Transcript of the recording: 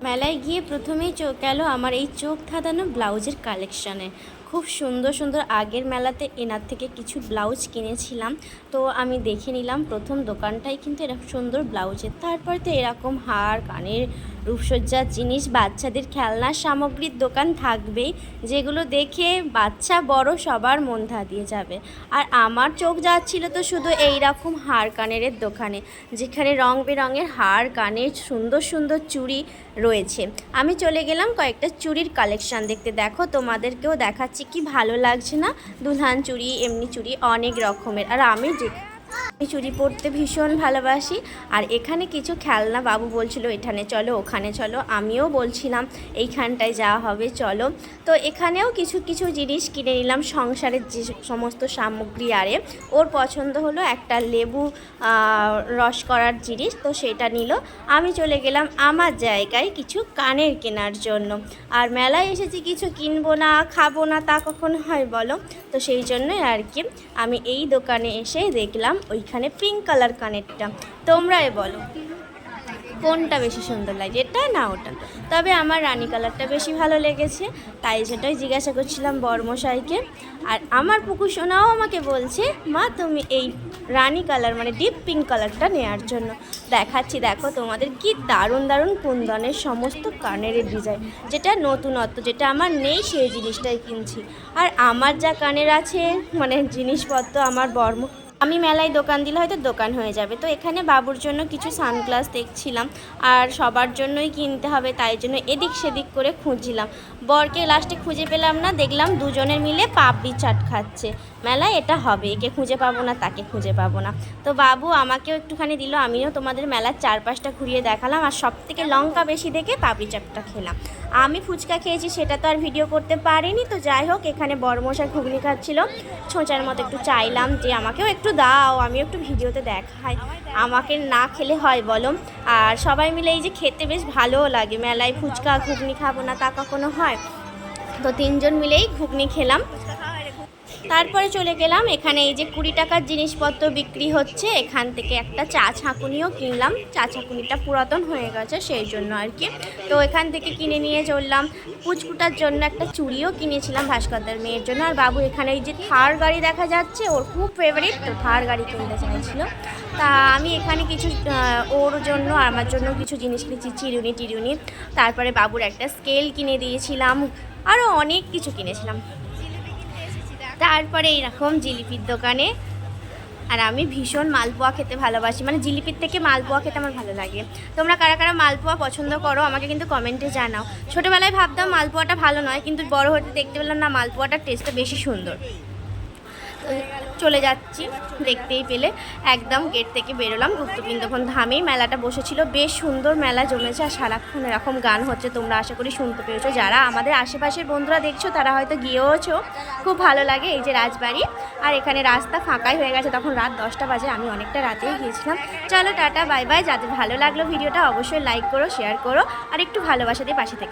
মেলায় গিয়ে প্রথমেই চোখ গেল আমার এই চোখ ধাঁধানো ব্লাউজের কালেকশানে। খুব সুন্দর সুন্দর আগের মেলাতে এনার থেকে কিছু ব্লাউজ কিনেছিলাম, তো আমি দেখে নিলাম প্রথম দোকানটাই কিন্তু এরকম সুন্দর ব্লাউজের। তারপর তো এরকম হার কানের রূপসজ্জার জিনিস, বাচ্চাদের খেলনার সামগ্রীর দোকান থাকবেই, যেগুলো দেখে বাচ্চা বড় সবার মন ধাঁধিয়ে যাবে। আর আমার চোখ যাচ্ছিল তো শুধু এই রকম হার কানের দোকানে, যেখানে রং বেরঙের হার কানের সুন্দর সুন্দর চুড়ি রয়েছে। আমি চলে গেলাম কয়েকটা চুড়ির কালেকশান দেখতে। দেখো তোমাদেরকেও দেখাচ্ছি, কি ভালো লাগছে না? দুলহান চুড়ি, এমনি চুড়ি অনেক রকমের। আর আমি চুড়ি পরতে ভীষণ ভালোবাসি। আর এখানে কিছু খেলনা, বাবু বলছিল এখানে চলো ওখানে চলো, আমিও বলছিলাম এইখানটায় যাওয়া হবে চলো। তো এখানেও কিছু কিছু জিনিস কিনে নিলাম, সংসারের যে সমস্ত সামগ্রী। আরে ওর পছন্দ হলো একটা লেবু রস করার জিনিস, তো সেটা নিল। আমি চলে গেলাম আমার জায়গায় কিছু কানের কেনার জন্য। আর মেলায় এসেছি, কিছু কিনবো না খাবো না তা কখন হয় বলো? তো সেই জন্যই আর কি আমি এই দোকানে এসে দেখলাম ওইখানে পিঙ্ক কালার কানেরটা। তোমরাই বলো কোনটা বেশি সুন্দর লাগে, এটা না ওটা? তবে আমার রানী কালারটা বেশি ভালো লেগেছে, তাই সেটাই জিজ্ঞাসা করছিলাম বড়মশাইকে। আর আমার পুকু সোনাও আমাকে বলছে, মা তুমি এই রানী কালার মানে ডিপ পিঙ্ক কালারটা নেওয়ার জন্য। দেখাচ্ছি, দেখো তোমাদের কি দারুণ দারুণ কুন্দনের সমস্ত কানের ডিজাইন, যেটা নতুনত্ব, যেটা আমার নেই সেই জিনিসটাই কিনছি। আর আমার যা কানের আছে মানে জিনিসপত্র, আমার আমি মেলায় দোকান দিলে হয়তো দোকান হয়ে যাবে। তো এখানে বাবুর জন্য কিছু সানগ্লাস দেখছিলাম, আর সবার জন্যই কিনতে হবে, তাই জন্য এদিক সেদিক করে খুঁজছিলাম। বরকে লাস্টে খুঁজে পেলাম না, দেখলাম দুজনের মিলে পাপড়ি চাট খাচ্ছে। মেলায় এটা হবে, একে খুঁজে পাবো না তাকে খুঁজে পাবো না। তো বাবু আমাকেও একটুখানি দিল, আমিও তোমাদের মেলার চারপাশটা ঘুরিয়ে দেখালাম। আর সব থেকে লঙ্কা বেশি দেখে পাপড়ি চাটটা খেলাম। আমি ফুচকা খেয়েছি, সেটা তো আর ভিডিও করতে পারিনি। তো যাই হোক, এখানে বড়মশাই ঘুগনি খাচ্ছিল, ছোঁচার মতো একটু চাইলাম যে আমাকেও একটু দাও, আমিও একটু ভিডিওতে দেখাই, আমাকে না খেলে হয় বলো? আর সবাই মিলে এই যে খেতে বেশ ভালোও লাগে। মেলায় ফুচকা ঘুগনি খাবো না তা কখনো হয়? তো তিনজন মিলেই ঘুগনি খেলাম। তারপরে চলে গেলাম এখানে, এই যে 20 টাকার জিনিসপত্র বিক্রি হচ্ছে, এখান থেকে একটা চা ছাঁকুনিও কিনলাম। চা ছাঁকুনিটা পুরাতন হয়ে গেছে সেই জন্য আর কি। তো এখান থেকে কিনে নিয়ে চললাম। পুচকুটার জন্য একটা চুড়িও কিনেছিলাম ভাস্করদার মেয়ের জন্য। আর বাবু এখানে এই যে থার গাড়ি দেখা যাচ্ছে, ওর খুব ফেভারিট, তো থার গাড়ি কিনতে চাইছিল। তা আমি এখানে কিছু ওর জন্য আর আমার জন্য কিছু জিনিস কিনেছি, চিরুনি। তারপরে বাবুর একটা স্কেল কিনে দিয়েছিলাম, আরও অনেক কিছু কিনেছিলাম। তারপরে এইরকম জিলিপির দোকানে। আর আমি ভীষণ মালপোয়া খেতে ভালোবাসি, মানে জিলিপির থেকে মালপোয়া খেতে আমার ভালো লাগে। তোমরা কারা কারা মালপোয়া পছন্দ করো আমাকে কিন্তু কমেন্টে জানাও। ছোটোবেলায় ভাবতাম মালপোয়াটা ভালো নয়, কিন্তু বড় হতে দেখতে পেলাম না, মালপোয়াটার টেস্টটা বেশি সুন্দর। চলে যাচ্ছি, দেখতেই পেলে একদম গেট থেকে বেরোলাম। গুপ্তবৃন্দাবন ধামেই মেলাটা বসেছিল, বেশ সুন্দর মেলা জমেছে। আর সারাক্ষণ এরকম গান হচ্ছে, তোমরা আশা করি শুনতে পেয়েছো। যারা আমাদের আশেপাশের বন্ধুরা দেখছো তারা হয়তো গিয়েওছো, খুব ভালো লাগে। এই যে রাজবাড়ি, আর এখানে রাস্তা ফাঁকাই হয়ে গেছে, তখন রাত 10টা বাজে, আমি অনেকটা রাতেই গিয়েছিলাম। চলো টাটা বাই বাই। যাদের ভালো লাগলো ভিডিওটা অবশ্যই লাইক করো, শেয়ার করো, আর একটু ভালোবাসা দিয়ে পাশে থেকে